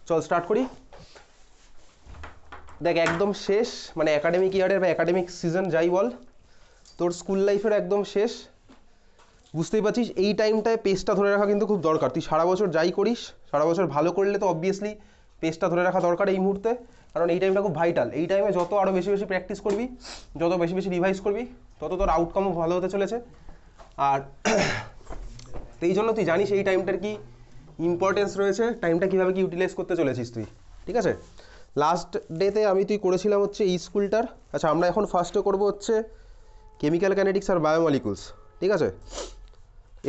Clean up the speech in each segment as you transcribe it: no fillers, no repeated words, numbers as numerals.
চল স্টার্ট করি। দেখ একদম শেষ, মানে একাডেমিক ইয়ারের বা একাডেমিক সিজন যাই বল, তোর স্কুল লাইফের একদম শেষ, বুঝতেই পারছিস এই টাইমটায় পেসটা ধরে রাখা কিন্তু খুব দরকার। তুই সারা বছর যাই করিস, সারা বছর ভালো করলে তো অবভিয়াসলি পেসটা ধরে রাখা দরকার এই মুহূর্তে, কারণ এই টাইমটা খুব ভাইটাল। এই টাইমে যত আরও বেশি বেশি প্র্যাকটিস করবি, যত বেশি বেশি রিভাইজ করবি, তত তোর আউটকামও ভালো হতে চলেছে। আর এই জন্য তুই জানিস এই টাইমটার কি ইম্পর্টেন্স রয়েছে, টাইমটা কীভাবে কি ইউটিলাইজ করতে চলেছিস তুই, ঠিক আছে। লাস্ট ডেতে তুই করেছিলাম হচ্ছে এই স্কুলটার। আচ্ছা, আমরা এখন ফার্স্টে করবো হচ্ছে কেমিক্যাল কাইনেটিক্স আর বায়োমলিকুলস, ঠিক আছে।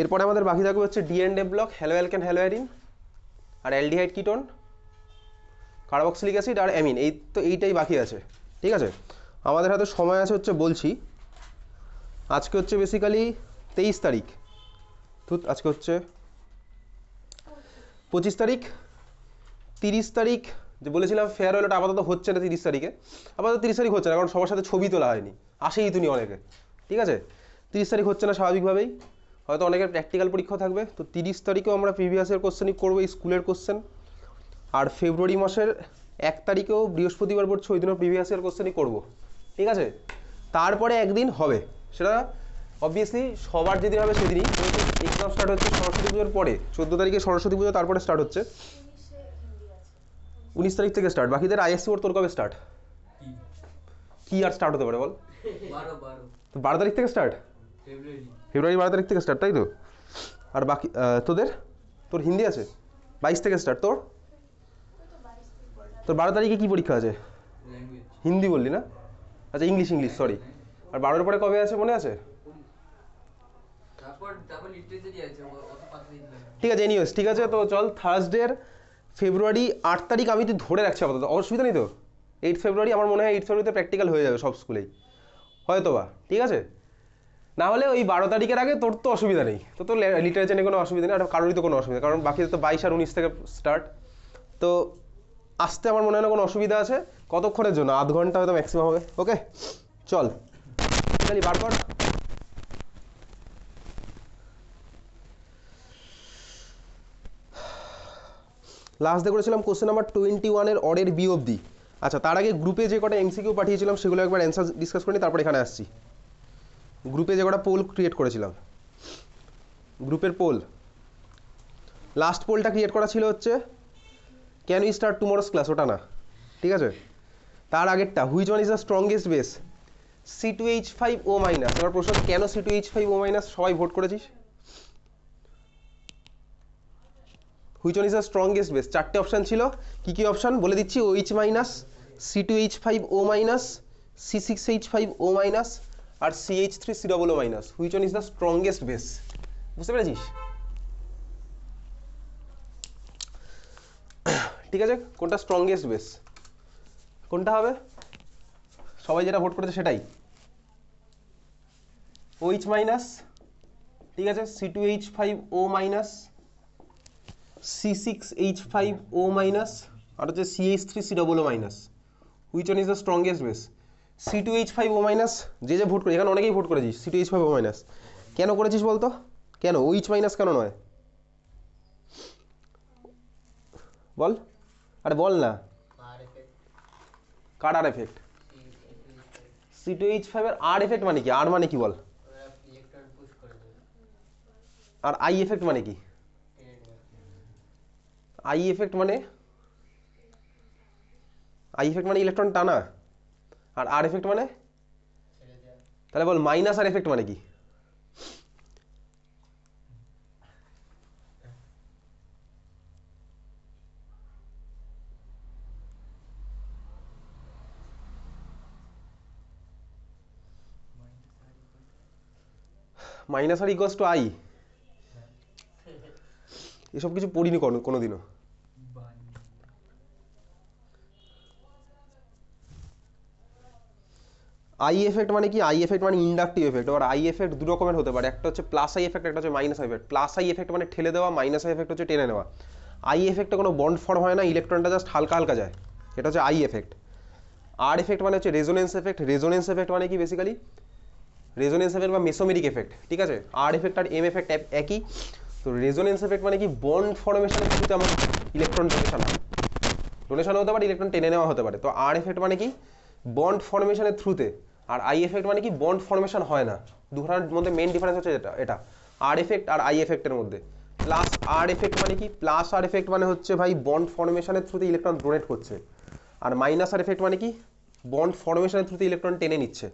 এরপরে আমাদের বাকি থাকবে হচ্ছে D and F block, haloalkane haloarene, আর অ্যালডিহাইড কিটোন, কার্বক্সিলিক অ্যাসিড আর অ্যামিন। এইটাই বাকি আছে, ঠিক আছে। আমাদের হাতে সময় আছে হচ্ছে বলছি, আজকে হচ্ছে বেসিক্যালি 23 তারিখ, আজকে হচ্ছে 25 তারিখ, 30 তারিখ যে বলেছিলাম ফেয়ারওয়েল, ওটা আপাতত হচ্ছে না 30 তারিখে, আপাতত 30 তারিখ হচ্ছে না, কারণ সবার সাথে ছবি তোলা হয়নি, আসেই তুমি অনেকে, ঠিক আছে। 30 তারিখ হচ্ছে না স্বাভাবিকভাবেই, হয়তো অনেকের প্র্যাকটিক্যাল পরীক্ষা থাকবে, তো 30 তারিখেও আমরা প্রিভিয়াস ইয়ার কোশ্চেনই করবো, এই স্কুলের কোশ্চেন। আর ফেব্রুয়ারি মাসের 1 তারিখেও বৃহস্পতিবার পড়ছে, ওই দিনও প্রিভিয়াস ইয়ার কোশ্চেনই করবো, ঠিক আছে। তারপরে একদিন হবে, সেটা অবভিয়াসলি সবার যেদিন হবে সেদিনই, এক্সাম স্টার্ট হচ্ছে সরস্বতী পুজোর পরে, 14 তারিখে সরস্বতী পুজো, তারপরে স্টার্ট হচ্ছে 19 তারিখ থেকে স্টার্ট। বাকিদের আইএসসি ওর তোর কবে স্টার্ট, কি আর স্টার্ট হতে পারে বল? 12 তারিখ থেকে স্টার্ট, ফেব্রুয়ারি 12 তারিখ থেকে স্টার্ট, তাই তো। আর বাকি তোর হিন্দি আছে 22 থেকে স্টার্ট। তোর 12 তারিখে কি পরীক্ষা আছে? হিন্দি বললি না? আচ্ছা, ইংলিশ সরি। আর 12-এর পরে কবে আছে মনে আছে? ঠিক আছে, এনিওয়েজ ঠিক আছে। তো চল থার্সডের ফেব্রুয়ারি 8 তারিখ আমি তুই ধরে রাখছি আপাতত, অসুবিধা নেই তো। 8 ফেব্রুয়ারি আমার মনে হয় 8 ফেব্রুয়ারিতে প্র্যাকটিক্যাল হয়ে যাবে সব স্কুলেই, হয়তো বা, ঠিক আছে। না হলে ওই 12 তারিখের আগে তোর তো অসুবিধা নেই, তো লিটারেচারে কোনো অসুবিধা নেই, আর কারোরই তো কোনো অসুবিধা, কারণ বাকি তো 22 আর 19 থেকে স্টার্ট। তো আসতে আমার মনে হয় না কোনো অসুবিধা আছে। কতক্ষণের জন্য? আধ ঘন্টা হয়তো ম্যাক্সিমাম হবে। ওকে চল তাহলে বার কর। লাস্ট দিয়ে করেছিলাম কোশ্চেন নাম্বার 21 অরের বি অবধি। আচ্ছা, তার আগে গ্রুপে যে কটা এমসিকিউ পাঠিয়েছিলাম সেগুলো একবার অ্যান্সার ডিসকাস করে নিই, তারপর এখানে আসছি। গ্রুপে যে কটা পোল ক্রিয়েট করেছিলাম, গ্রুপের পোল, লাস্ট পোলটা ক্রিয়েট করা ছিল হচ্ছে can you start tomorrow's class, ওটা না, ঠিক আছে। তার আগেরটা which one is the strongest base, C2H5O-। এবার প্রশ্ন, কেন C2H5O-? সবাই ভোট করেছিস। Which one is the strongest base? 4টে অপশান ছিল, কি কি অপশান বলে দিচ্ছি, OH-, C2H5O-, C6H5O-, আর CH3COO-। Which one is the strongest base? বুঝতে পেরেছিস? ঠিক আছে, কোনটা স্ট্রংগেস্ট বেস, কোনটা হবে? সবাই যেটা ভোট করেছে সেটাই OH-, ঠিক আছে, C2H5O-, C6H5O-, আর হচ্ছে CH3COO-। Which one is the strongest base? C2H5O-, যে ভোট করে, এখানে অনেকেই ভোট করেছিস C2H5O-। কেন করেছিস বলতো, কেন OH- কেন নয় বল, আরে বল না। কার আর এফেক্ট? C2H5 এর আর এফেক্ট মানে কি? আর মানে কি বল? আর আই এফেক্ট মানে কি? আই এফেক্ট মানে ইলেকট্রন টানা, আর আর এফেক্ট মানে? তাহলে বল মাইনাস আর এফেক্ট মানে কি? Minus R equals to I, এসব কিছু পড়িনি কোনোদিনও। আই এফেক্ট মানে কি? আই এফেক্ট মানে ইন্ডাকটিভ এফেক্ট। এবার আই এফেক্ট দু রকমের হতে পারে, একটা হচ্ছে প্লাস আই এফেক্ট, একটা হচ্ছে minus I effect. Plus I effect মানে ঠেলে দেওয়া, মাইনাস আই এফেক্ট হচ্ছে টেনে নেওয়া। আই এফেক্টে কোনো বন্ড ফর্ম হয় না, ইলেকট্রনটা জাস্ট হালকা হালকা যায়, এটা হচ্ছে আই এফেক্ট। আর এফেক্ট মানে হচ্ছে রেজোনেন্স এফেক্ট। রেজোনেন্স এফেক্ট মানে কি বেসিক্যালি? রেজোনেন্স এফেক্ট বা মেসোমেরিক এফেক্ট, ঠিক আছে। আর এফেক্ট আর এম এফেক্ট একই। তো রেজোনেন্স এফেক্ট মানে কি? বন্ড ফর্মেশনের কিছুতে আমার ইলেকট্রন রোটেশন হয়, ডোনেশন হতে পারে, ইলেকট্রন টেনে নেওয়া হতে পারে। তো আর এফেক্ট মানে কি, বন্ড ফর্মেশনের থ্রুতে, আর আই এফেক্ট মানে কি বন্ড ফর্মেশন হয় না। দুটোর মধ্যে মেন ডিফারেন্স হচ্ছে এটা আর এফেক্ট আর আই এফেক্টের মধ্যে। প্লাস আর এফেক্ট মানে কি, প্লাস আর এফেক্ট মানে হচ্ছে ভাই বন্ড ফর্মেশনের থ্রুতে ইলেকট্রন ডোনেট করছে, আর মাইনাস আর এফেক্ট মানে কি বন্ড ফর্মেশনের থ্রুতে ইলেকট্রন টেনে নিচ্ছে।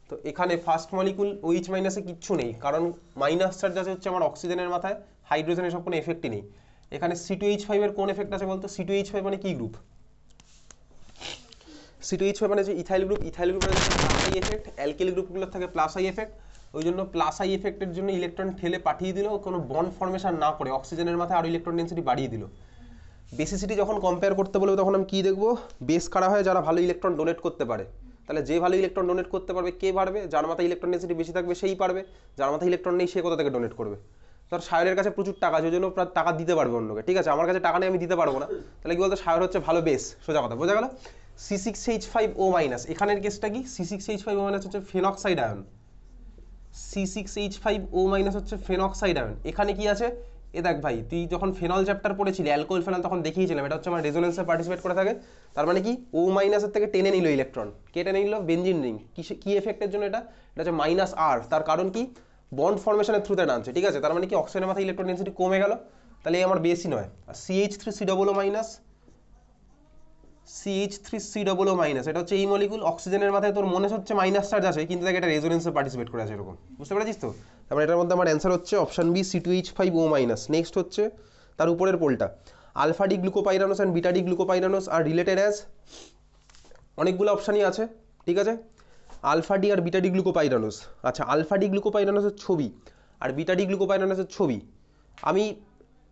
তো এখানে ফার্স্ট মলিকুল ওইচ মাইনাসে কিচ্ছু নেই, কারণ মাইনাস চার্জ আছে হচ্ছে আমার অক্সিজেনের মাথায়, হাইড্রোজেনের সব কোনো এফেক্টই নেই। এখানে C2H5 এর কোন এফেক্ট আছে বলতো? C2H5 মানে কি গ্রুপ? C2H5 মানে যে ইথাইল গ্রুপ, ইথাইল গ্রুপের প্লাস আই এফেক্ট, অ্যালকিল গ্রুপগুলোর থাকে প্লাস আই এফেক্ট। ওই জন্য প্লাস আই এফেক্টের জন্য ইলেকট্রন ঠেলে পাঠিয়ে দিল, কোনো বন্ড ফর্মেশন না করে অক্সিজেনের মাথায় আরও ইলেকট্রন ডেন্সিটি বাড়িয়ে দিল। বেসিসিটি যখন কম্পেয়ার করতে বলবে তখন আমি কি দেখবো? বেস কারা হয়? যারা ভালো ইলেকট্রন ডোনেট করতে পারে। তাহলে যে ভালো ইলেকট্রন ডোনেট করতে পারবে কে পারবে? যার মাথায় ইলেকট্রন ডেন্সিটি বেশি থাকবে সেই পারবে, যার মাথায় ইলেকট্রন নেই সে কোথা থেকে ডোনেট করবে? ধর সায়রের কাছে প্রচুর টাকা আছে, ওই জন্য টাকা দিতে পারবে অন্যকে, ঠিক আছে? আমার কাছে টাকা নেই, আমি দিতে পারবো না, তাহলে কি বলতো সায়র হচ্ছে ভালো বেস, সোজা কথা, বোঝা গেল? C6H5O মাইনাস, এখানের কেসটা কি? C6H5O মাইনাস হচ্ছে ফেনক্সাইড আয়ন, C6H5O মাইনাস হচ্ছে ফেনক্সাইড আয়ন। এখানে কি আছে? এ দেখ ভাই, তুই যখন ফেনল চ্যাপ্টার পড়েছিলি অ্যালকোহল ফেনল, তখন দেখিয়েছিলাম এটা হচ্ছে আমার রেজোনেন্সে পার্টিসিপেট করে থাকে। তার মানে কি O মাইনাসের থেকে টেনে নিল ইলেকট্রন, কে টেনে নিল? Benzene ring. কি এফেক্টের জন্য এটা? এটা হচ্ছে মাইনাস আর, তার কারণ কি বন্ড ফর্মেশনের থ্রুতে টানছে, ঠিক আছে? তার মানে কি অক্সিজেনের মাথায় ইলেকট্রন ডেন্সিটি কমে গেল, তাহলে এই আমার বেশি নয়। আর CH3COO মাইনাস, CH3COO মাইনাস, এটা হচ্ছে এই মলিকুল, অক্সিজেনের মাথায় তোর মনে হচ্ছে মাইনাস চার্জ আছে, কিন্তু দেখ এটা রেজোনেন্সে পার্টিসিপেট করে আছে, এরকম, বুঝতে পেরেছিস তো? তারপরে এটার মধ্যে আমার অ্যান্সার হচ্ছে option B, C2H5O minus. Next হচ্ছে তার উপরের পোলটা, alpha D glucopyranose and beta D glucopyranose আর রিলেটেড অ্যাজ, অনেকগুলো অপশানই আছে, ঠিক আছে? আলফা ডি আর বিটা ডি গ্লুকোপাইরানোস, আচ্ছা আলফা ডি গ্লুকোপাইরানোসের ছবি আর বিটা ডি গ্লুকোপাইরানোসের ছবি আমি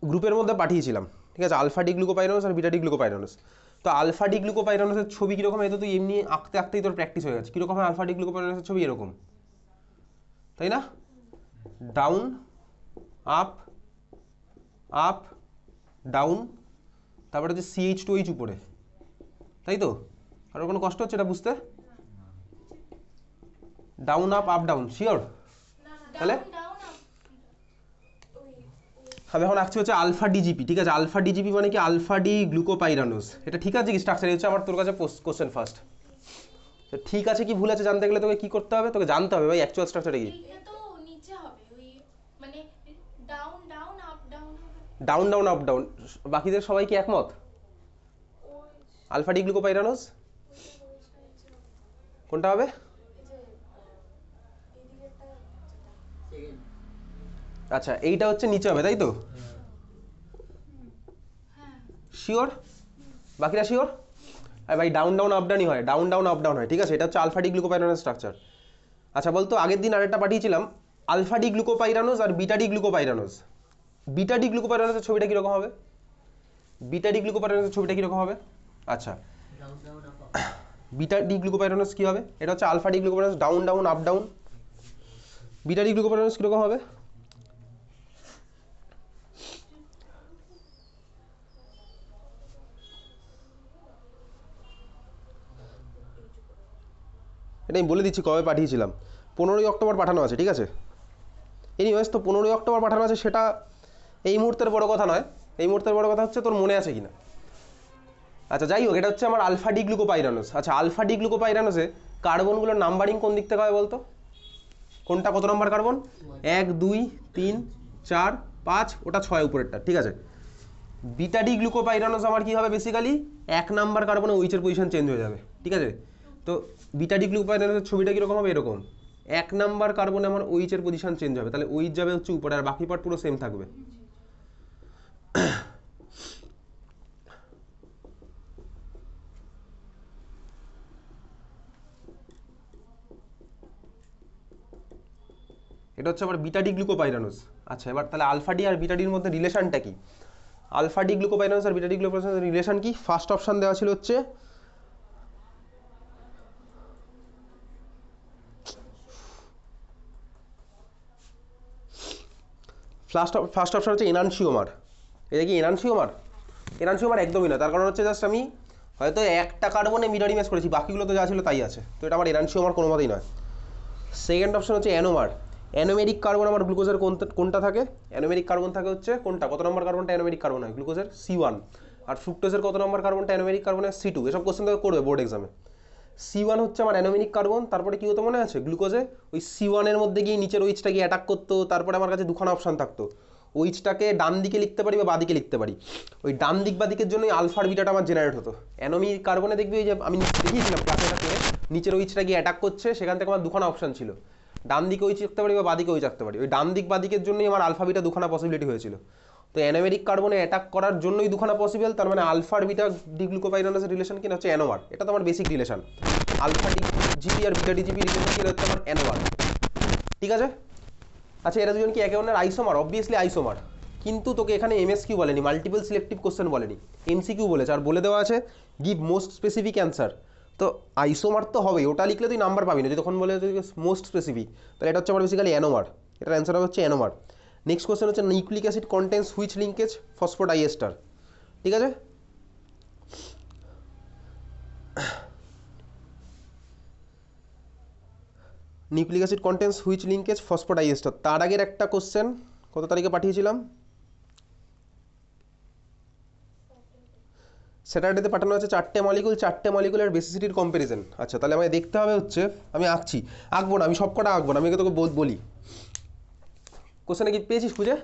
গ্রুপের মধ্যে পাঠিয়েছিলাম, ঠিক আছে? আলফা ডি গ্লুকোপাইরানোস আর বিটা ডি গ্লুকোপাইরানোস। তো আলফা ডি গ্লুকোপাইরানোসের ছবি কীরকম হয়? তো তুই এমনি আঁকতে আঁকতেই তোর প্র্যাকটিস হয়ে গেছে। কীরকম হয় আলফা ডি গ্লুকোপাইরানোসের ছবি? এরকম, তাই না? ডাউন আপ আপ ডাউন, তারপরে হচ্ছে CH2H উপরে, তাই তো? আর কোনো কষ্ট হচ্ছে এটা বুঝতে? Down up up down, sure? তাহলে আমি এখন আঁকছি হচ্ছে আলফা ডিজিপি, ঠিক আছে? আলফা ডিজিপি মানে কি আলফা ডি গ্লুকোপাইরানোস, এটা ঠিক আছে কি স্ট্রাকচার? হচ্ছে আমার তোর কাছে কোশ্চেন ফার্স্ট। তো ঠিক আছে কি ভুল আছে জানতে গেলে তোকে কি করতে হবে? তোকে জানতে হবে ভাই অ্যাকচুয়াল স্ট্রাকচারটা কি। ডাউন ডাউন আপ ডাউন, বাকিদের সবাই কি একমত? আলফা ডি গ্লুকোপাইরানোস কোনটা হবে? আচ্ছা এইটা হচ্ছে নিচে হবে, তাই তো? শিওর? বাকিরা শিওর? আর ভাই ডাউন ডাউন আপ ডাউনই হয়, ডাউন ডাউন আপ ডাউন হয়, ঠিক আছে? এটা হচ্ছে আলফা ডি গ্লুকোপাইরানোস স্ট্রাকচার। আচ্ছা বলতো, আগের দিন আরেকটা পাঠিয়েছিলাম আলফা ডি গ্লুকোপাইরানোস আর বিটা ডি গ্লুকোপাইরানোস। বিটা ডি গ্লুকোপাইরানোসের ছবিটা কীরকম হবে? বিটা ডি গ্লুকোপাইরানোসের ছবিটা কীরকম হবে? আচ্ছা বিটা ডি গ্লুকোপাইরানোস কী হবে? এটা হচ্ছে alpha D glucopyranose, down down up down. Beta D glucopyranose কীরকম হবে? এটা আমি বলে দিচ্ছি কবে পাঠিয়েছিলাম, 15ই অক্টোবর পাঠানো আছে, ঠিক আছে? এনিওয়েজ, তো 15ই অক্টোবর পাঠানো আছে, সেটা এই মুহূর্তের বড় কথা নয়, এই মুহূর্তের বড় কথা হচ্ছে তোর মনে আছে কিনা। আচ্ছা যাই হোক, এটা হচ্ছে আমার আলফা ডি গ্লুকোপাইরানোস। আচ্ছা আলফা ডি গ্লুকোপাইরানোসে কার্বনগুলোর নাম্বারিং কোন দিক থেকে হয় বলতো? কোনটা কত নম্বর কার্বন? 1 2 3 4 5, ওটা 6 উপরেরটা, ঠিক আছে? বিটা ডি গ্লুকোপাইরানোস আমার কি হবে? বেসিক্যালি 1 নাম্বার কার্বনে ওইচের পজিশন চেঞ্জ হয়ে যাবে, ঠিক আছে? তো বিটা ডি গ্লুকোপাইরানোসের ছবিটা কীরকম হবে? এরকম, 1 নাম্বার কার্বনে আমার ওইচের পজিশন চেঞ্জ হবে, তাহলে ওইচ যাবে হচ্ছে উপরে, আর বাকি পার্ট পুরো সেম থাকবে। এটা হচ্ছে আবার বিটা ডি গ্লুকোপাইরানোস। আচ্ছা এবার তাহলে আলফা ডি আর বিটা ডির মধ্যে রিলেশনটা কি? আলফা ডি গ্লুকোপাইরানোস আর বিটা ডি গ্লুকোপাইরানোসের রিলেশন কি? ফার্স্ট অপশন দেওয়া ছিল হচ্ছে ফার্স্ট অপশন হচ্ছে এনানসিওমার। এটা কি এনানসিওমার? এনানসিওমার একদমই না, তার কারণ হচ্ছে জাস্ট আমি হয়তো একটা কার্বনে মিরর ইমেজ করেছি, বাকিগুলো তো যা ছিল তাই আছে, তো এটা আমার এনানসিওমার কোনো মতেই নয়। সেকেন্ড অপশন হচ্ছে অ্যানোমার। অ্যানোমেরিক কার্বন আমার গ্লুকোজের কোনটা থাকে? অ্যানোমেরিক কার্বন থাকে হচ্ছে কোনটা? কত নম্বর কার্বনটা অ্যানোমেরিক কার্বন হয় গ্লুকোজের? C1। আর ফ্রুক্টোজের কত নম্বর কার্বনটা অ্যানোমেরিক কার্বনের C2, এসব কোশ্চেন তো করবে বোর্ড এক্সামে। C1 হচ্ছে আমার অ্যানোমেরিক কার্বন, তারপরে কি হতো মনে আছে, গ্লুকোজে ওই C1 এর মধ্যে গিয়ে নিচের ওইচটা গিয়ে অ্যাটাক করতো, তারপরে আমার কাছে দুখানা অপশান থাকতো, ওইচটাকে ডান দিকে লিখতে পারি বা বাদিকে লিখতে পারি, ওই ডান দিক বা দিকের জন্যই আলফার বিটাটা আমার জেনারেট হতো। অ্যানোমেরিক কার্বনে দেখবি ওই যে আমি দেখিয়েছিলাম ক্লাসে করে নিচের ওইচটা গিয়ে অ্যাটাক করছে, সেখান থেকে আমার দুখানা অপশান ছিল, ডান দিকে ওইচ লিখতে পারি বা বাদিকে ওইচ রাখতে পারি, ওই ডান দিক বাদিকের জন্যই আমার আলফা বিটা দুখানা পসিবিলিটি হয়েছিল। তো অ্যানোমেরিক কার্বনে অ্যাটাক করার জন্যই দুখানা পসিবল, তার মানে আলফার বিটা ডিগ্লুকোপাইরানোসের রিলেশন কিনা হচ্ছে N1, এটা তো আমার বেসিক রিলেশন। আলফা ডিজিপি আর বিটা ডিজিপি রিলেশন কিনা হচ্ছে আমার N1, ঠিক আছে। আচ্ছা এরা দুজন কি একে অন্যের আইসোমার? অবভিয়াসলি আইসোমার, কিন্তু তোকে এখানে MSQ বলেনি, মাল্টিপল সিলেক্টিভ কোশ্চেন বলেনি, MCQ বলেছে, আর বলে দেওয়া আছে গিভ মোস্ট স্পেসিফিক অ্যান্সার। তো আইসোমার তো হবেই, ওটা লিখলে তুই নাম্বার পাবি না, যদি তখন বলে মোস্ট স্পেসিফিক, তাহলে এটা হচ্ছে আমার বেসিক্যালি অ্যানোমার, এটার অ্যান্সার হচ্ছে অ্যানোমার। নেক্সট কোশ্চেন হচ্ছে nucleic acid contains which linkage phosphodiester, ঠিক আছে। Nucleic acid contains which linkage phosphodiester, তার আগের একটা কোশ্চেন কত তারিখে পাঠিয়েছিলাম, স্যাটারডেতে পাঠানো আছে, 4টে মলিকুল, 4টে মলিকুলের বেসিসিটির কম্প্যারিজন। আচ্ছা তাহলে আমায় দেখতে হবে হচ্ছে, আমি আঁকবো না, আমি সব কটা আঁকবো না, আমি তোকে বলি কোশ্চেনে কি পেয়েছিস খুঁজে,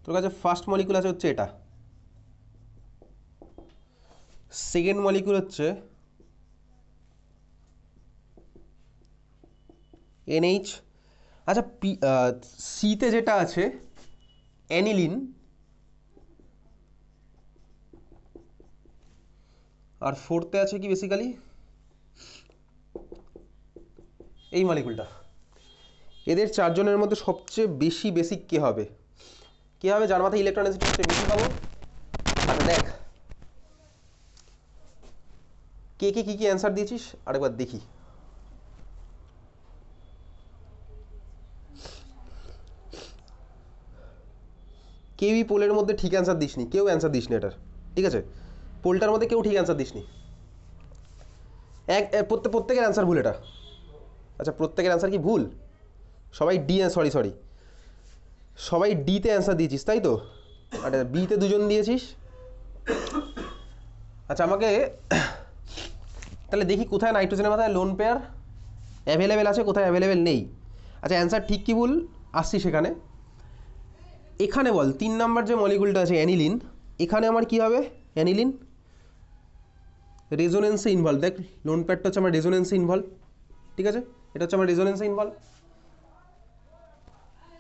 তোর কাছে ফার্স্ট মলিকুল আছে হচ্ছে এটা, সেকেন্ড মলিকুল হচ্ছে NH, আচ্ছা সিতে যেটা আছে অ্যানিলিন, আর ফোর্থে আছে কি বেসিক্যালি এই মলিকুলটা। এদের চারজনের মধ্যে সবচেয়ে বেশি বেসিক কে হবে, যার মাথায় ইলেকট্রন ডেনসিটি সবচেয়ে বেশি পাবো। আচ্ছা দেখ কে কি কি অ্যান্সার দিয়েছিস আরেকবার দেখি। কেউই পোলের মধ্যে ঠিক অ্যান্সার দিসনি, কেউ অ্যান্সার দিসনি এটার, ঠিক আছে, পোলটার মধ্যে কেউ ঠিক অ্যান্সার দিসনি, প্রত্যেকের অ্যান্সার ভুল এটা। আচ্ছা প্রত্যেকের অ্যান্সার কি ভুল? সবাই সরি সবাই ডিতে অ্যান্সার দিয়েছিস তাই তো, আর বিতে দুজন দিয়েছিস। আচ্ছা আমাকে তাহলে দেখি কোথায় নাইট্রোজেনের মাথায় লোন পেয়ার অ্যাভেলেবেল আছে, কোথায় অ্যাভেলেবেল নেই। আচ্ছা অ্যান্সার ঠিক কি ভুল আসছি সেখানে। এখানে বল 3 নাম্বার যে মলিকুলটা আছে অ্যানিলিন, এখানে আমার কি হবে, অ্যানিলিন রেজোনেন্সে ইনভলভ, দেখ লোন পেয়ারটা হচ্ছে আমার রেজোনেন্সে ইনভলভ, ঠিক আছে, এটা হচ্ছে আমার রেজোনেন্সে ইনভলভ,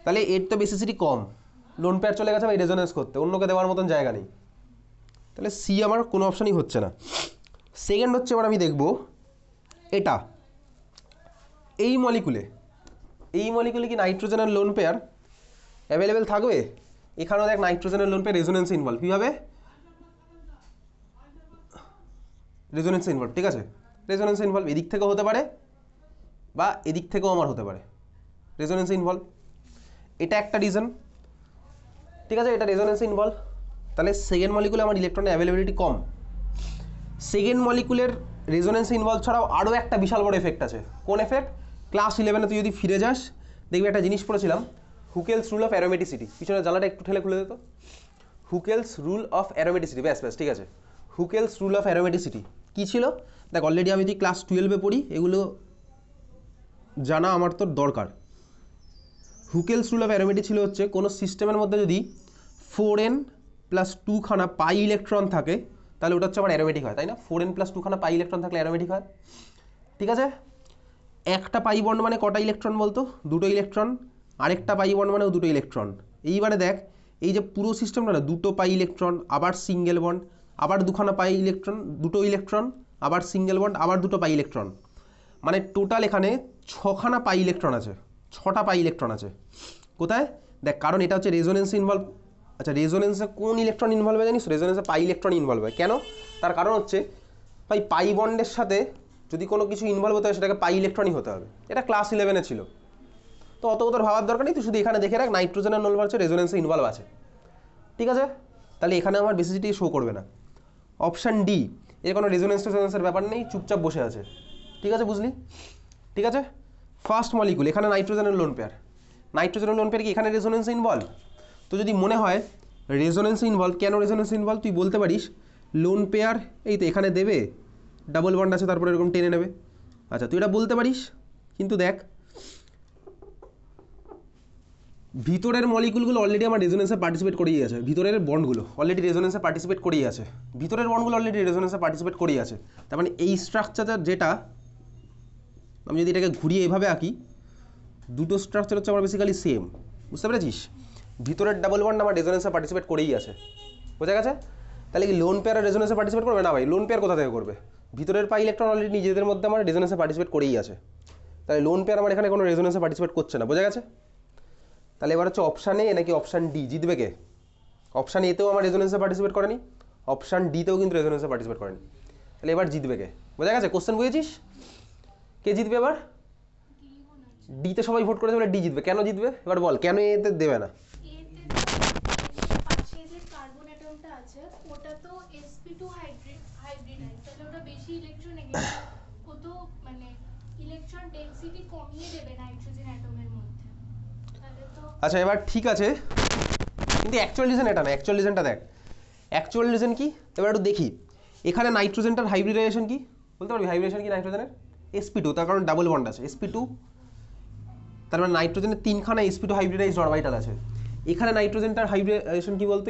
তাহলে এর তো বেসিসিটি কম, লোন পেয়ার চলে গেছে ভাই রেজোনেন্স করতে, অন্যকে দেওয়ার মতন জায়গা নেই, তাহলে সি আমার কোনো অপশানই হচ্ছে না। সেকেন্ড হচ্ছে এবার আমি দেখব এটা, এই মলিকুলে কি নাইট্রোজেনের লোন পেয়ার অ্যাভেলেবেল থাকবে? এখানেও দেখ নাইট্রোজেনের লোন পেয়ার রেজোনেন্সে ইনভলভ, কী হবে রেজোনেন্সে ইনভলভ, ঠিক আছে, রেজোনেন্সে ইনভলভ এদিক থেকেও হতে পারে বা এদিক থেকেও আমার হতে পারে, রেজোনেন্সে ইনভলভ, এটা একটা রিজন, ঠিক আছে, এটা রেজোনেন্সে ইনভলভ। তাহলে সেকেন্ড মলিকুলে আমার ইলেকট্রনের অ্যাভেলেবিলিটি কম। সেকেন্ড মলিকুলের রেজোনেন্সে ইনভলভ ছাড়াও আরও একটা বিশাল বড় এফেক্ট আছে। কোন এফেক্ট? ক্লাস 11-এ তুই যদি ফিরে যাস দেখবি একটা জিনিস পড়েছিলাম, হুকেলস রুল অফ অ্যারোমেটিসিটি, পিছনে জানলাটা একটু ঠেলে খুলে দিত, হুকেলস রুল অফ অ্যারোমেটিসিটি, ব্যাস ঠিক আছে, হুকেলস রুল অফ অ্যারোমেটিসিটি কী ছিল দেখ, অলরেডি আমি যদি ক্লাস 12-এ পড়ি এগুলো জানা আমার তোর দরকার। হুকেলস রুল অফ অ্যারোমেটিক ছিল হচ্ছে কোনো সিস্টেমের মধ্যে যদি 4n + 2 খানা পাই ইলেকট্রন থাকে তাহলে ওটা হচ্ছে আমার অ্যারোমেটিক হয়, তাই না? 4n + 2 খানা পাই ইলেকট্রন থাকলে অ্যারোমেটিক হয়, ঠিক আছে। একটা পাই বন্ড মানে কটা ইলেকট্রন বলতো? দুটো ইলেকট্রন, আরেকটা পাই বন্ড মানেও দুটো ইলেকট্রন। এইবারে দেখ এই যে পুরো সিস্টেমটা না, দুটো পাই ইলেকট্রন, আবার সিঙ্গেল বন্ড, আবার দুখানা পাই ইলেকট্রন, দুটো ইলেকট্রন, আবার সিঙ্গেল বন্ড, আবার দুটো পাই ইলেকট্রন, মানে টোটাল এখানে 6খানা পাই ইলেকট্রন আছে, 6টা পাই ইলেকট্রন আছে। কোথায় দেখ, কারণ এটা হচ্ছে রেজোনেন্সে ইনভলভ। আচ্ছা রেজোনেন্সে কোন ইলেকট্রন ইনভলভ হয় জানিস? রেজোনেন্সে পাই ইলেকট্রন ইনভলভ হয়। কেন? তার কারণ হচ্ছে ভাই পাই বন্ডের সাথে যদি কোনো কিছু ইনভলভ হতে হয় সেটাকে পাই ইলেকট্রনই হতে হবে, এটা ক্লাস 11-এ ছিল, তো অত তোর ভাবার দরকার নেই, তুই শুধু এখানে দেখে রাখ নাইট্রোজেনের নোলভার হচ্ছে রেজোনেন্সে ইনভলভ আছে, ঠিক আছে। তাহলে এখানে আমার বেসিসিটি শো করবে না। অপশান ডি, এর কোনো রেজোনেন্সের ব্যাপার নেই, চুপচাপ বসে আছে, ঠিক আছে, বুঝলি, ঠিক আছে। ফার্স্ট মলিকুল, এখানে নাইট্রোজেনের লোন পেয়ার, নাইট্রোজেনের লোন পেয়ার কি এখানে রেজোনেন্সে ইনভলভ? তো যদি মনে হয় রেজোনেন্স ইনভলভ, কেন রেজোনেন্স ইনভলভ তুই বলতে পারিস লোন পেয়ার এই তো এখানে দেবে, ডাবল বন্ড আছে তারপরে এরকম টেনে নেবে, আচ্ছা তুই এটা বলতে পারিস, কিন্তু দেখ ভিতরের মলিকুলগুলো অলরেডি আমার রেজোনেন্সে পার্টিসিপেট করেই আছে, ভিতরের বন্ডগুলো অলরেডি রেজোনেন্সে পার্টিসিপেট করেই আছে, ভিতরের বন্ডগুলো অলরেডি রেজোনেন্সে পার্টিসিপেট করেই আছে। তার মানে এই স্ট্রাকচারটা যেটা আমি যদি এটাকে ঘুরিয়ে এভাবে আঁকি, দুটো স্ট্রাকচার হচ্ছে আমার বেসিক্যালি সেম, বুঝতে পেরেছিস? ভিতরের ডাবল বন্ড আমার রেজোনেন্সে পার্টিসিপেট করেই আছে, বোঝা গেছে? তাহলে কি লোন পেয়ার রেজোনেন্সে পার্টিসিপেট করবে না ভাই? লোন পেয়ার কোথা থেকে করবে? ভিতরের পাই ইলেকট্রন অলরেডি নিজেদের মধ্যে আমার রেজোনেন্সে পার্টিসিপেট করেই আছে, তাহলে লোন পেয়ার আমার এখানে কোনো রেজোনেন্সে পার্টিসিপেট করছে না, বোঝা গেছে? তাহলে এবার হচ্ছে অপশান এ নাকি অপশান ডি, জিতবে কে? অপশান এতেও আমার রেজোনেন্সে পার্টিসিপেট করেনি, অপশান ডিতেও কিন্তু রেজোনেন্সে পার্টিসিপেট করেনি, তাহলে এবার জিতবে কে? বোঝা গেছে? কোশ্চেন বুঝেছিস? কে জিতবে এবার? ডিতে সবাই ভোট করেছে বলে ডি জিতবে, কেন জিতবে এবার বল, কেন এতে দেবে না? পাশে যে কার্বন অ্যাটমটা আছে ওটা তো sp2 হাইব্রিডাইজ, তাহলে ওটা বেশি ইলেকট্রোনেগেটিভ, ও তো মানে ইলেকট্রন ডেনসিটি কমিয়ে দেবে নাইট্রোজেন অ্যাটমের মধ্যে, তাহলে তো আচ্ছা এবার ঠিক আছে, কিন্তু অ্যাকচুয়াল রিজন এটা না, অ্যাকচুয়াল রিজনটা দেখ, অ্যাকচুয়াল রিজন কি এবার একটু দেখি, এখানে নাইট্রোজেনটার হাইব্রিডাইজেশন কি বলতে পারবি? হাইব্রিডেশন কি নাইট্রোজেনের? sp2, তার কারণ ডাবল বন্ড আছে sp2, তার মানে নাইট্রোজেনের তিনখানা sp2 হাইব্রিডাইজড অরবিটাল আছে, এখানে নাইট্রোজেনটার হাইব্রিডাইজেশন কি বলতো?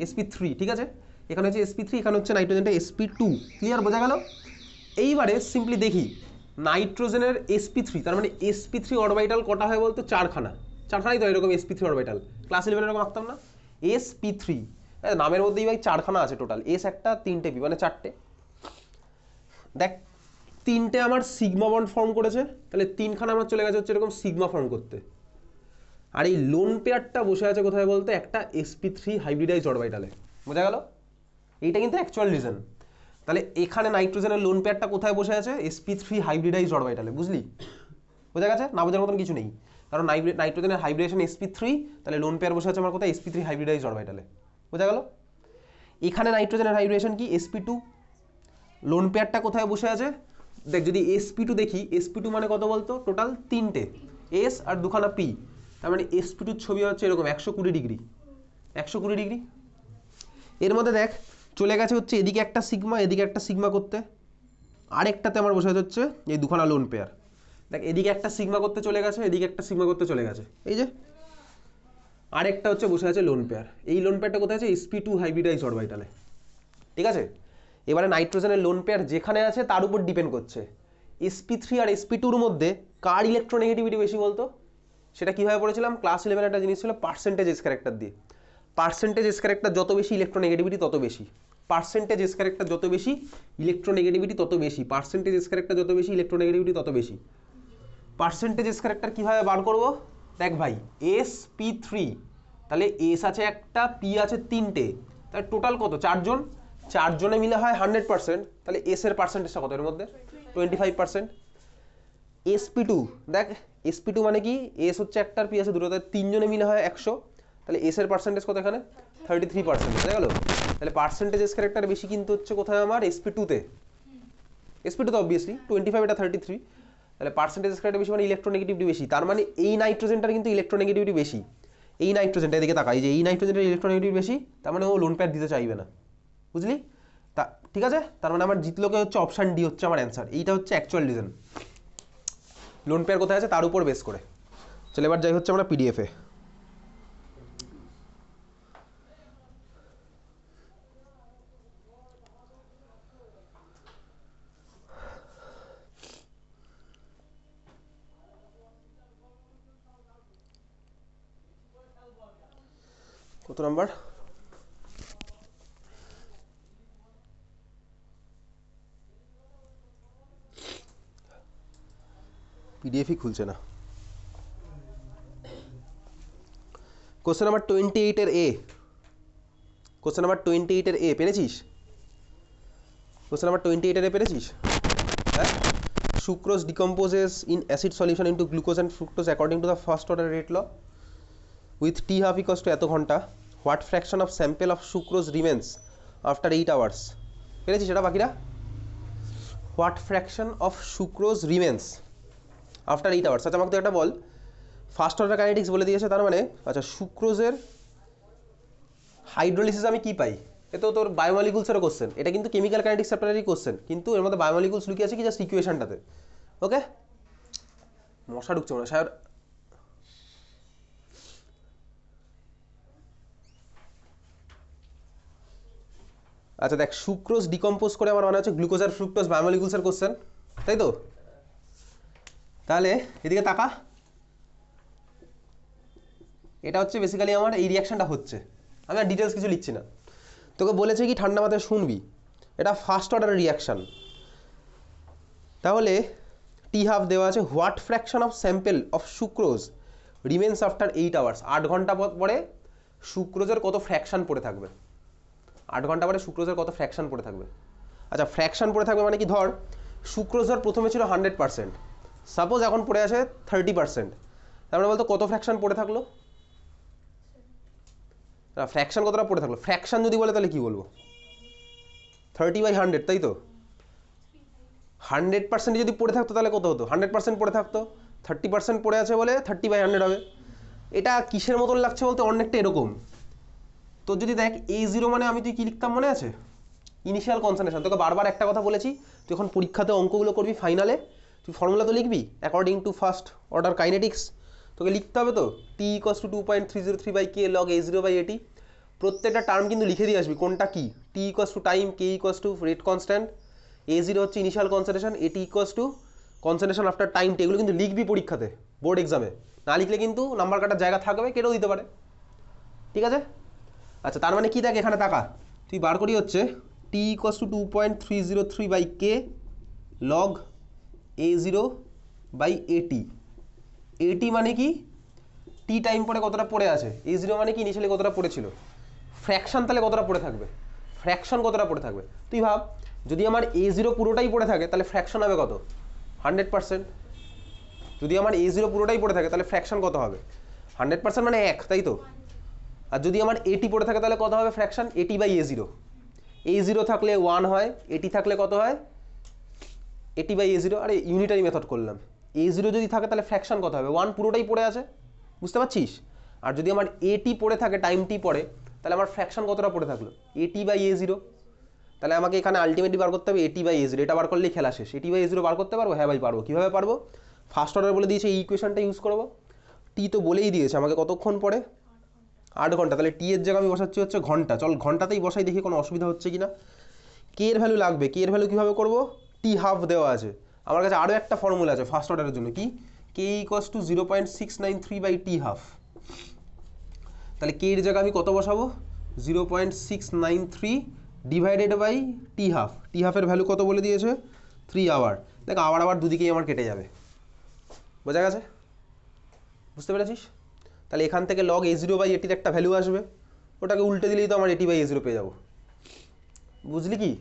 sp3, ঠিক আছে, এখানে হচ্ছে sp3, এখানে হচ্ছে নাইট্রোজেনটা sp2, ক্লিয়ার, বোঝা গেল? এইবারে সিম্পলি দেখি নাইট্রোজেনের sp3, তার মানে sp3 অরবিটাল কটা হয় বলতো? চারখানাই তো এরকম sp3 অরবিটাল, ক্লাস 11 এরকম আঁকতাম না? sp3 নামের মধ্যেই ভাই চারখানা আছে টোটাল, s একটা, তিনটে p মানে চারটে, দেখ তিনটে আমার সিগমা বন্ড ফর্ম করেছে, তাহলে তিনখানা আমার চলে গেছে হচ্ছে এরকম সিগমা ফর্ম করতে, আর এই লোন পেয়ারটা বসে আছে কোথায় বলতে? একটা sp3 হাইব্রিডাইজড অরবিটালে, বোঝা গেল? এইটা কিন্তু অ্যাকচুয়াল রিজন। তাহলে এখানে নাইট্রোজেনের লোন পেয়ারটা কোথায় বসে আছে? sp3 হাইব্রিডাইজড অরবিটালে, বুঝলি? বোঝা গেছে? না বোঝার মতন কিছু নেই, কারণ নাইট্রোজেনের হাইব্রিডেশন sp3, তাহলে লোন পেয়ার বসে আছে আমার কোথায়? sp3 হাইব্রিডাইজড অরবিটালে, বোঝা গেল? এখানে নাইট্রোজেনের হাইব্রিডেশন কি? sp2, লোন পেয়ারটা কোথায় বসে আছে? দেখ যদি sp2 দেখি, sp2 মানে কত বলতো? টোটাল তিনটে s আর দুখানা p, তার মানে sp2 ছবি হচ্ছে এরকম 120 ডিগ্রি, 120 ডিগ্রি। এর মধ্যে দেখ চলে গেছে হচ্ছে এদিকে একটা সিগমা, এদিকে একটা সিগমা করতে, আরেকটাতে আমার বসে হচ্ছে এই দুখানা লোন পেয়ার, দেখ এদিকে একটা সিগমা করতে চলে গেছে, এদিকে একটা সিগমা করতে চলে গেছে, এই যে আরেকটা হচ্ছে বসে আছে লোন পেয়ার, এই লোন পেয়ারটা কোথায় আছে? sp2 হাইব্রিডাইজড অরবিটালে, ঠিক আছে? এবারে নাইট্রোজেনের লোন পেয়ার যেখানে আছে তার উপর ডিপেন্ড করছে sp3 আর sp2 এর মধ্যে কার ইলেকট্রোনেগেটিভিটি বেশি বলতো? সেটা কিভাবে পড়েছিলাম ক্লাস 11 একটা জিনিস ছিল পার্সেন্টেজ এস ক্যারেক্টার দিয়ে, পার্সেন্টেজ এস ক্যারেক্টার যত বেশি ইলেকট্রোনেগেটিভিটি তত বেশি, পার্সেন্টেজ এস ক্যারেক্টার যত বেশি ইলেকট্রোনেগেটিভিটি তত বেশি, পার্সেন্টেজ এস ক্যারেক্টার যত বেশি ইলেকট্রোনেগেটিভিটি তত বেশি। পার্সেন্টেজ এস ক্যারেক্টার কীভাবে বার করবো? দেখ ভাই sp3, তাহলে এস আছে একটা, পি আছে তিনটে, তাহলে টোটাল কত? চারজনে মিলে হয় 100%, তাহলে এস এর পার্সেন্টেজটা কত এর মধ্যে? 25%। sp2 দেখ sp2 মানে কি? এস হচ্ছে একটা আর পি আছে দুটো, তাহলে তিনজনে মিলে হয় 100, তাহলে এস এর পার্সেন্টেজ কত এখানে? 33%, বুঝা গেল? তাহলে পার্সেন্টেজ এস ক্যারেক্টার বেশি কিন্তু হচ্ছে কোথায় আমার? sp2 তে, sp2 তো অবভিয়াসলি 25, এটা 33, তাহলে পার্সেন্টেজ এস ক্যারেক্টার বেশি মানে ইলেকট্রোনেগেটিভিটি বেশি, তার মানে এই নাইট্রোজেনটার কিন্তু ইলেকট্রোনেগেটিভিটি বেশি, এই নাইট্রোজেনটা এদিকে তাকাই, যে এই নাইট্রোজেনটার ইলেকট্রোনেগেটিভিটি বেশি, তার মানে ও লোন পেয়ার দিতে চাইবে না, বুঝলি? তা ঠিক আছে, তার মানে আমার জিতলোকে হচ্ছে অপশান ডি হচ্ছে আমার অ্যান্সার, এইটা হচ্ছে অ্যাকচুয়াল রিজন, লোন পেয়ার কোথায় আছে তার উপর বেস করে। চলে এবার যাই হচ্ছে আমরা পিডিএফে, কত নাম্বার? পিডিএফই খুলছে না। কোশ্চেন নাম্বার 28 এর এ, কোশ্চেন নাম্বার 28 এর এ পেরেছিস? কোশ্চেন নাম্বার 28 এর এ পেরেছিস? হ্যাঁ, sucrose decomposes in acid solution into glucose and fructose according to the first order rate law with T half equals to এত ঘন্টা, what fraction of sample of sucrose remains after 8 hours? পেরেছিস এটা বাকিরা? What fraction of sucrose remains after 8 hours. আচ্ছা আমাকে তো একটা বল, first order kinetics বলে দিয়েছে, তার মানে আচ্ছা সুক্রোজের হাইড্রোলিসিস আমি কি পাই? এ তো তোর বায়োমলিকুলসেরও কোশ্চেন, এটা কিন্তু কেমিক্যাল কাইনেটিক্স চ্যাপ্টারেরই কোশ্চেন, কিন্তু এর মধ্যে বায়োমলিকুলস লুকিয়ে আছে কি জাস্ট ইকুয়েশনটাতে। ওকে, মশা ঢুকছে মনে হয় স্যার। আচ্ছা দেখ, সুক্রোজ ডিকম্পোজ করে আমার মনে হচ্ছে গ্লুকোজ আর ফ্রুক্টোজ, বায়োমলিকুলসের কোশ্চেন, তাই তো? তাহলে এদিকে তাকা, এটা হচ্ছে বেসিক্যালি আমার এই রিয়াকশনটা হচ্ছে, আমি আর ডিটেলস কিছু লিখছি না। তোকে বলেছে কি ঠান্ডা মাথায় শুনবি, এটা ফার্স্ট অর্ডার রিয়াকশন। তাহলে টি হাফ দেওয়া আছে, what fraction of sample of sucrose remains after 8 hours, 8 ঘন্টা পরে সুক্রোজের কত ফ্র্যাকশন পড়ে থাকবে, 8 ঘন্টা পরে সুক্রোজের কত ফ্র্যাকশন পড়ে থাকবে। আচ্ছা ফ্র্যাকশন পড়ে থাকবে মানে কি, ধর সুক্রোজের প্রথমে ছিল 100%, সাপোজ এখন পড়ে আছে 30%, তার মানে বলতো কত ফ্র্যাকশন পড়ে থাকলো, ফ্র্যাকশন কতটা পড়ে থাকলো, ফ্র্যাকশন যদি বলে তাহলে কি বলবো, 30/100, তাই তো? 100% যদি পড়ে থাকতো তাহলে কত হতো, 100% পড়ে থাকতো, 30% পড়ে আছে বলে 30/100 হবে। এটা কিসের মতন লাগছে বলতে অনেকটা এরকম, তোর যদি দেখ A0 মানে আমি তুই কি লিখতাম মনে আছে, ইনিশিয়াল কনসেন্ট্রেশন। তোকে বারবার একটা কথা বলেছি, তুই যখন পরীক্ষাতে অঙ্কগুলো করবি ফাইনালে, তুই ফর্মুলা তো লিখবি according to first order kinetics, তোকে লিখতে হবে তো T = 2.303/k log A0/AT, প্রত্যেকটা টার্ম কিন্তু লিখে দিয়ে আসবি কোনটা কি, T = time, K = rate constant, A0 হচ্ছে initial concentration, AT = concentration after time, এগুলো কিন্তু লিখবি পরীক্ষাতে বোর্ড এক্সামে, না লিখলে কিন্তু নাম্বার কাটার জায়গা থাকবে, কেটেও দিতে পারে, ঠিক আছে? আচ্ছা তার মানে কি, দেখ এখানে তাকা, তুই বার করি হচ্ছে T = 2.303/k log A0/AT, AT মানে কি টি টাইম পরে কতটা পড়ে আছে, A0 মানে কি ইনিশিয়ালি কতটা পড়েছিল, ফ্র্যাকশন তাহলে কতটা পড়ে থাকবে, ফ্র্যাকশন কতটা পড়ে থাকবে। তুই ভাব যদি আমার A0 পুরোটাই পড়ে থাকে তাহলে ফ্র্যাকশন হবে কত, 100%। যদি আমার A0 পুরোটাই পড়ে থাকে তাহলে ফ্র্যাকশন কত হবে, 100% মানে 1, তাই তো? আর যদি আমার AT পড়ে থাকে তাহলে কত হবে ফ্র্যাকশন, AT/A0, A0 থাকলে 1 হয়, AT থাকলে কত হয়, AT/A0, আরে ইউনিটারি মেথড করলাম। A0 যদি থাকে তাহলে ফ্র্যাকশন কত হবে, 1 পুরোটাই পড়ে আছে, বুঝতে পারছিস? আর যদি আমার AT পড়ে থাকে, টাইম টি পড়ে, তাহলে আমার ফ্র্যাকশন কতটা পড়ে থাকলো, AT/A0। তাহলে আমাকে এখানে আলটিমেটলি বার করতে হবে AT/A0, এটা বার করলেই খেলা শেষ। AT/A0 বার করতে পারবো, হ্যাঁ ভাই পারবো। কীভাবে পারবো, ফার্স্ট অর্ডার বলে দিয়েছে, এই ইকুয়েশনটা ইউজ করবো, টি তো বলেই দিয়েছে আমাকে কতক্ষণ পরে, 8 ঘন্টা, তাহলে টি এর জায়গায় আমি বসাচ্ছি হচ্ছে ঘন্টা, চল ঘন্টাতেই বসাই দেখি কোনো অসুবিধা হচ্ছে কিনা। কে এর ভ্যালু লাগবে, কে এর ভ্যালু কীভাবে করবো, টি হাফ দেওয়া আছে, আমার কাছে আরও একটা ফর্মুলা আছে ফার্স্ট অর্ডারের জন্য, কি K = 0.693/t হাফ, তাহলে কে এর জায়গায় আমি কত বসাবো, 0.693 divided by T half, T হাফের ভ্যালু কত বলে দিয়েছে 3 আওয়ার, দেখ আবার দুদিকেই আমার কেটে যাবে, বোঝা গেছে, বুঝতে পেরেছিস? তাহলে এখান থেকে লগ A0/ATর একটা ভ্যালু আসবে, ওটাকে উল্টে দিলেই তো আমার AT/A0 পেয়ে যাবো, বুঝলি কি?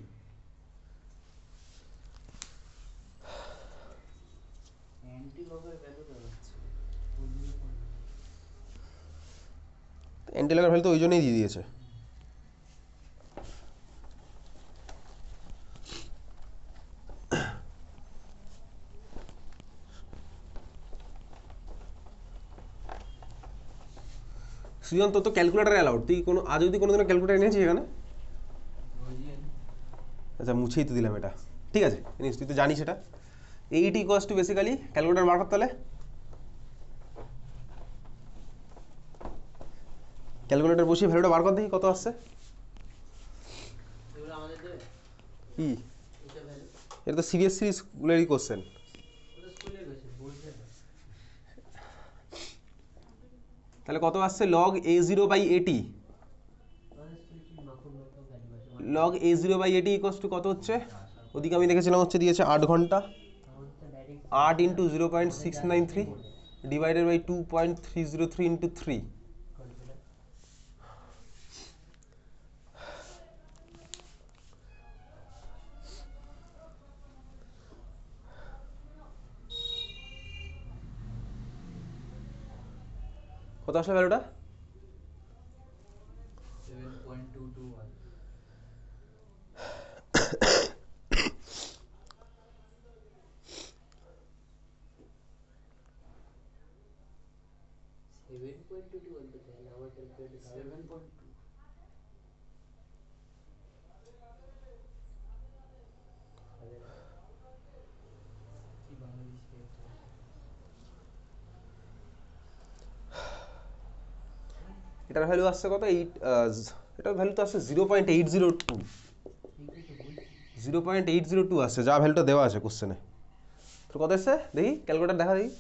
অ্যান্টিলগের ভ্যালু তো ওই জন্যই দিয়ে দিয়েছে। সুজন তোর তো ক্যালকুলেটার অ্যালাউড, তুই কোনো আজ অবধি কোনোদিনও ক্যালকুলেটার এনেছিস এখানে? আচ্ছা মুছেই তো দিলাম এটা, ঠিক আছে জানিস, তুই তো জানিস এটা। Eight equals to basically calculator বার করতে হলে ক্যালকুলেটার বসিয়ে ভ্যালুটা বার কর দেখি কত আসছে। কি এটা তো সিবিএসসি স্কুলেরই কোশ্চেন, তাহলে কত আসছে log A0/AT, log A0/AT equals to কত হচ্ছে, ওদিকে আমি দেখেছিলাম হচ্ছে দিয়েছে 8 ঘন্টা, 8 ইন্টু 0.693 ডিভাইডেড বাই 2.303 ইন্টু 3, কত আসলে ভ্যালুটা, 7.22 বলতে চাইলে আমার ক্যালকুলেটর 7.2 এটার ভ্যালু আসছে কত? এটার ভ্যালু তো আসছে 0.802, 0.802 আসছে, যা ভ্যালুটা দেওয়া আছে কোশ্চেনে। তোর কত এসছে দেখি, ক্যালকুলেটার দেখা দেখি,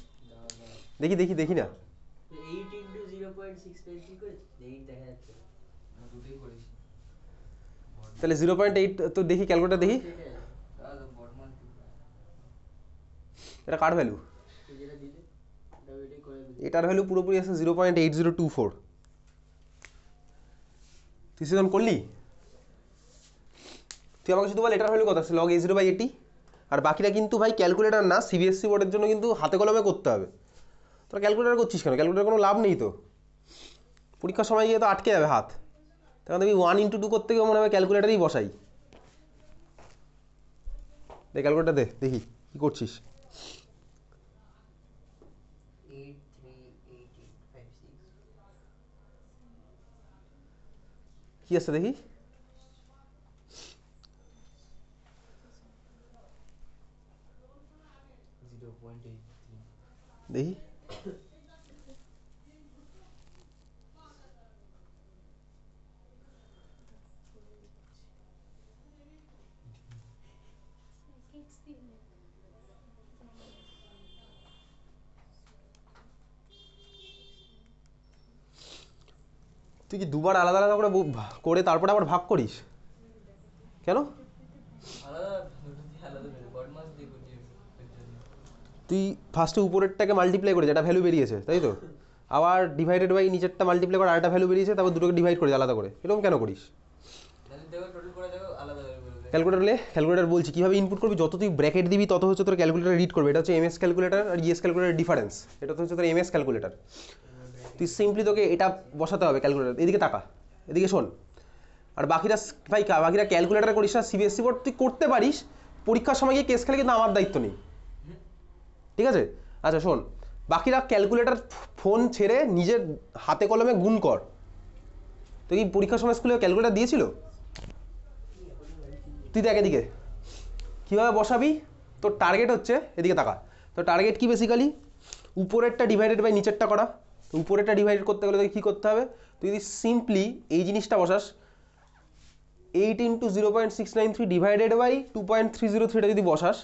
দেখি দেখি দেখি না। 8 into 0.693 করেছিস? 8 দেখা যাচ্ছে না। দুটোই করিস। তাহলে 0.8 তো দেখি, ক্যালকুলেটার দেখি, তাহলে বট মাল্টিপ্লাই। এটা কার ভ্যালু? তুই যেটা দিলি এটাই করে দিলি। এটার ভ্যালু পুরোপুরি আসছে 0.8024। তুই সেজন করলি? তুই আমাকে শুধু বল এটার ভ্যালু কত আছে, log a0/80। আর বাকিটা কিন্তু ভাই ক্যালকুলেটার না, সিবিএসসি বোর্ডের জন্য কিন্তু হাতে কলমে করতে হবে। তোরা ক্যালকুলেটার করছিস কেন? ক্যালকুলেটার কোনো লাভ নেই তো, পরীক্ষার সময় গিয়ে তো আটকে যাবে হাত। তখন দেখবি 1 into 2 করতে গিয়ে মনে হবে ক্যালকুলেটারই বসাই। দে ক্যালকুলেটার দে, দেখি কি করছিস। 8 3 8 8 5 6 কি আছে দেখি, 0.83। দেখি তুই কি দুবার আলাদা আলাদা করে করে তারপরে আবার ভাগ করিস কেন? আলাদা দুটো দিয়ে আলাদা বেরো, বট মাস দিয়ে করছি এর জন্য। তুই ফার্স্টে উপরেরটাকে মাল্টিপ্লাই করে যেটা ভ্যালু বেরিয়েছে, তাই তো? আবার ডিভাইডেড বাই নিচেরটা মাল্টিপ্লাই করে আরেকটা ভ্যালু বেরিয়েছে, তারপর দুটোকে ডিভাইড করে আলাদা করে, এরকম কেন করিস? তাহলে দেখো টোটাল করে দেখো আলাদা বেরো বেরোবে। ক্যালকুলেটার বলছি কীভাবে ইনপুট করবি, যত তুই ব্র্যাকেট দিবি তত হচ্ছে তোর ক্যালকুলেটার রিড করবে। এটা হচ্ছে এমএস ক্যালকুলেটার আর ইএস ক্যালকুলেটার ডিফারেন্স। এটা তো হচ্ছে তোর এমএস ক্যালকুলেটার। তুই সিম্পলি তোকে এটা বসাতে হবে ক্যালকুলেটার, এদিকে তাকা, এদিকে শোন। আর বাকিরা ভাই বাকিরা ক্যালকুলেটার করিস না, সিবিএসসি বোর্ড তুই করতে পারিস, পরীক্ষার সময় গিয়ে কেস খেলে কিন্তু আমার দায়িত্ব নেই, ঠিক আছে? আচ্ছা শোন, বাকিরা ক্যালকুলেটার ফোন ছেড়ে নিজের হাতে কলমে গুণ কর। তুই কি পরীক্ষার সময় স্কুলে ক্যালকুলেটার দিয়েছিল? তুই দেখ এদিকে কীভাবে বসাবি। তোর টার্গেট হচ্ছে, এদিকে তাকা, তোর টার্গেট কি বেসিক্যালি উপরেরটা ডিভাইডেড বাই নিচেরটা করা। উপরেরটা ডিভাইড করতে গেলে তোকে কী করতে হবে, তুই যদি সিম্পলি এই জিনিসটা বসাস 8 into 0.693 ডিভাইডেড বাই 2.303 যদি বসাস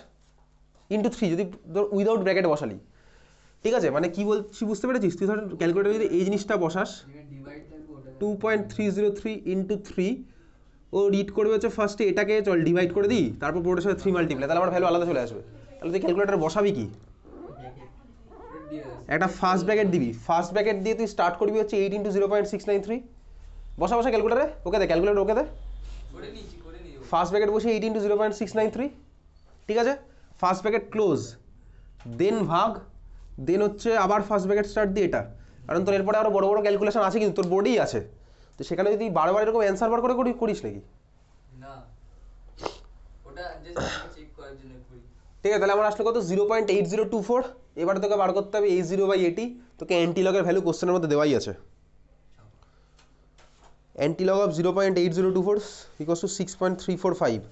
ইন্টু 3, যদি ধর উইদাউট ব্র্যাকেট বসালি, ঠিক আছে? মানে কি বলছি বুঝতে পেরেছিস? তুই ধর ক্যালকুলেটার যদি এই জিনিসটা বসাস ডিভাইড থাকবে ওটা 2.303 ইন্টু 3, ও রিড করবে হচ্ছে ফার্স্টে এটাকে, চল ডিভাইড করে দিই, তারপর পুরোটার সাথে 3 মাল্টিপ্লাই, তাহলে আমার ভ্যালু আলাদা চলে আসবে। তাহলে তুই ক্যালকুলেটার বসাবি কি, দিয়ে একটা ফার্স্ট ব্র্যাকেট দিবি, ফার্স্ট ব্র্যাকেট দিয়ে তুই স্টার্ট করবি হচ্ছে 8 into 0.693। বসা ক্যালকুলেটারে, ওকে দে ক্যালকুলেটার, ওকে দে। করে নিয়েছি করে নিও। ফার্স্ট ব্র্যাকেট বসে 8 into 0.693, ঠিক আছে? ফার্স্ট ব্র্যাকেট ক্লোজ, দেন ভাগ, দেন হচ্ছে আবার ফার্স্ট ব্র্যাকেট স্টার্ট দিয়ে এটা। কারণ তোর এরপরে আরও বড় বড় ক্যালকুলেশন আছে কিন্তু তোর বোর্ডেই আছে, তো সেখানে যদি বারবার এরকম অ্যান্সার বার করে করিস নাকি? না ওটা জাস্ট চেক করার জন্য করি। ঠিক আছে, তাহলে আমার আসলে কত 0.8024। এবারে তোকে বার করতে হবে a0/80। তোকে অ্যান্টিলগের ভ্যালু কোশ্চেনের মধ্যে দেওয়াই আছে। অ্যান্টিলগ অফ 0.8024 ইকুয়ালস টু 6.345।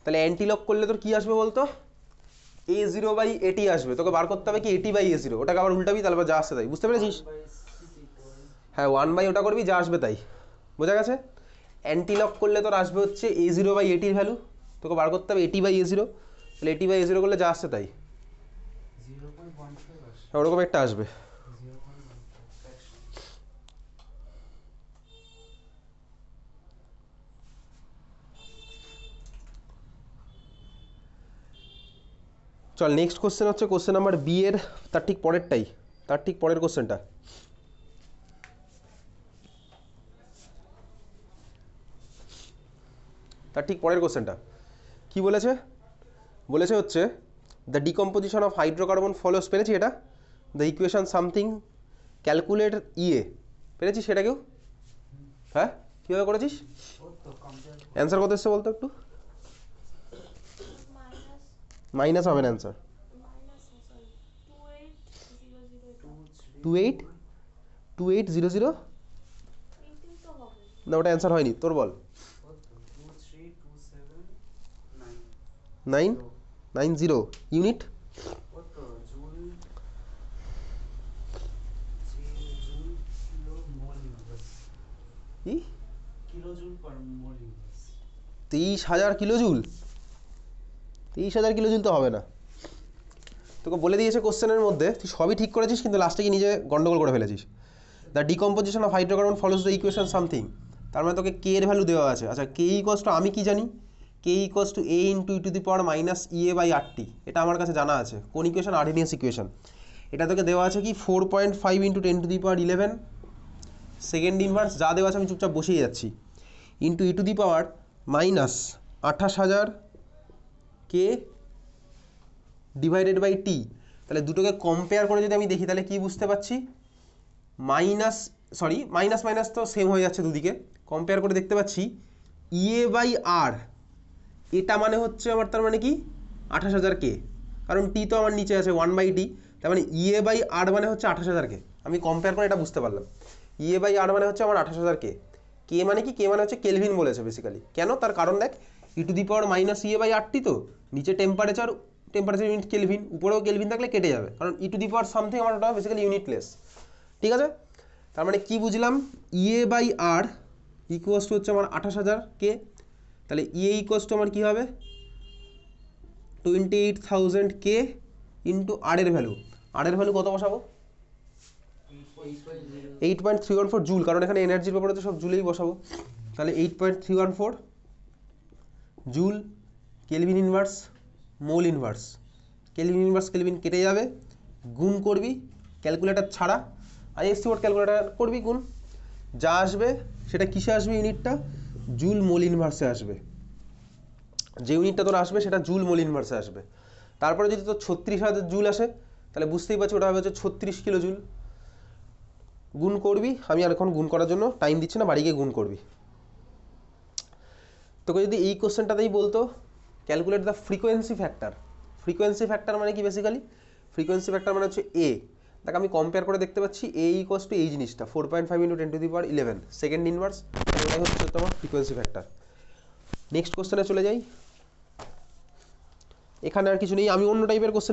তাহলে অ্যান্টিলগ করলে তোর কি আসবে বলতো, a0/80 আসবে। তোকে বার করতে হবে কি 80/a0, ওটাকে আবার উল্টাবি, তাহলে যা আসছে তাই। বুঝতে পেরেছিস? হ্যাঁ 1/, ওটা করবি যা আসবে তাই। বোঝা গেছে? অ্যান্টিলগ করলে তোর আসবে হচ্ছে a0/80 ভ্যালু, তোকে বার করতে হবে 80/a0, তাহলে 80/a0 করলে যা আসছে তাই। 0.15 আসে। হ্যাঁ ওরকম একটা আসবে। 0.15 চল নেক্সট কোশ্চেন হচ্ছে কোশ্চেন নাম্বার বি এর, তার ঠিক পরেরটাই, তার ঠিক পরের কোশ্চেনটা। তার ঠিক পরের কোশ্চেনটা কি বলেছে? বলেছে হচ্ছে the decomposition of hydrocarbon follows, পেরেছি এটা? দ্য ইকুয়েশন সামথিং ক্যালকুলেট ইয়ে, পেরেছিস সেটা কেউ? হ্যাঁ কীভাবে করেছিস? অ্যান্সার কত এসছে বলতো একটু? মাইনাস হবে না অ্যান্সার। 2800 এইটাই তো হবে। না, ওটা অ্যান্সার হয়নি, তোর বল। 990 ইউনিট। কি 23,000 কিলোজুল? 23,000 কিলোজুল তো হবে না। তোকে বলে দিয়েছে কোশ্চেনের মধ্যে, তুই সবই ঠিক করেছিস কিন্তু লাস্টে গিয়ে নিজে গন্ডগোল করে ফেলেছিস। The decomposition of hydrocarbon follows the equation something. তার মানে তোকে কে এর ভ্যালু দেওয়া আছে। আচ্ছা, কে ইকোয়াস টু আমি কি জানি, K equals to A into E to the power minus EA by RT, এটা আমার কাছে জানা আছে। কোন ইকুয়েশন? Arrhenius equation. এটা তোকে দেওয়া আছে কি 4.5 into 10 to the power 11 second inverse, যা দেওয়া আছে আমি চুপচাপ বসিয়ে যাচ্ছি, into E to the power minus 28,000 K divided by T. তাহলে দুটোকে কম্পেয়ার করে যদি আমি দেখি তাহলে কি বুঝতে পারছি, মাইনাস মাইনাস তো সেম হয়ে যাচ্ছে দুদিকে, কম্পেয়ার করে দেখতে পাচ্ছি ইএ বাই আর, এটা মানে হচ্ছে আমার, তার মানে কি 28,000 কে, কারণ টি তো আমার নিচে আছে 1/t, তার মানে ইএ বাই আর মানে হচ্ছে 28,000 কে। আমি কম্পেয়ার করে এটা বুঝতে পারলাম, ইএ বাই আর মানে হচ্ছে আমার 28,000 কে। কে মানে কি? কে মানে হচ্ছে কেলভিন বলেছে বেসিক্যালি। কেন? তার কারণ দেখ, E to the power minus EA by RT, তো নিচে টেম্পারেচার ইউনিট কেলভিন, উপরেও কেলভিন থাকলে কেটে যাবে, কারণ ই টু দি পাওয়ার সামথিং আমার ওটা বেসিক্যালি ইউনিটলেস। ঠিক আছে, তার মানে কি বুঝলাম, ইএ বাই আর ইকুয়াস টু হচ্ছে আমার 28,000 কে। তাহলে ইএ ইকুয়াস টু আমার কী হবে, 28,000 কে ইন্টু আর এর ভ্যালু। আর এর ভ্যালু কত বসাবো? 8.314 জুল, কারণ এখানে এনার্জির ব্যাপারে তো সব জুলেই বসাবো। তাহলে 8.314 joule, kelvin inverse, mole inverse, kelvin inverse kelvin কেটে যাবে, গুণ করবি ক্যালকুলেটর ছাড়া, আইএসসি বোর্ড ক্যালকুলেটর করবি, গুণ যা আসবে সেটা কিসে আসবে, ইউনিটটা জুল মোল ইনভার্সে আসবে। যে ইউনিটটা তোর আসবে সেটা জুল মোল ইনভার্সে আসবে। তারপরে যদি তোর 36,000 জুল আসে তাহলে বুঝতেই পারছি ওটা হবে হচ্ছে 36 কিলো জুল। গুণ করবি, আমি আর এখন গুণ করার জন্য টাইম দিচ্ছি না, বাড়ি গিয়ে গুণ করবি। তোকে যদি এই কোশ্চেনটাতেই বলতো calculate the frequency factor, frequency factor মানে কি বেসিক্যালি, ফ্রিকোয়েন্সি ফ্যাক্টর মানে হচ্ছে এ। দেখ আমি কম্পেয়ার করে দেখতে পাচ্ছি এ ইকোয়াস টু এই জিনিসটা 4.5 into 10 to the power 11 second inverse, এটাই হচ্ছে তোমার ফ্রিকোয়েন্সি ফ্যাক্টর। নেক্সট কোশ্চেনে চলে যাই। এখানে আর কিছু নেই, আমি অন্য টাইপের কোশ্চেন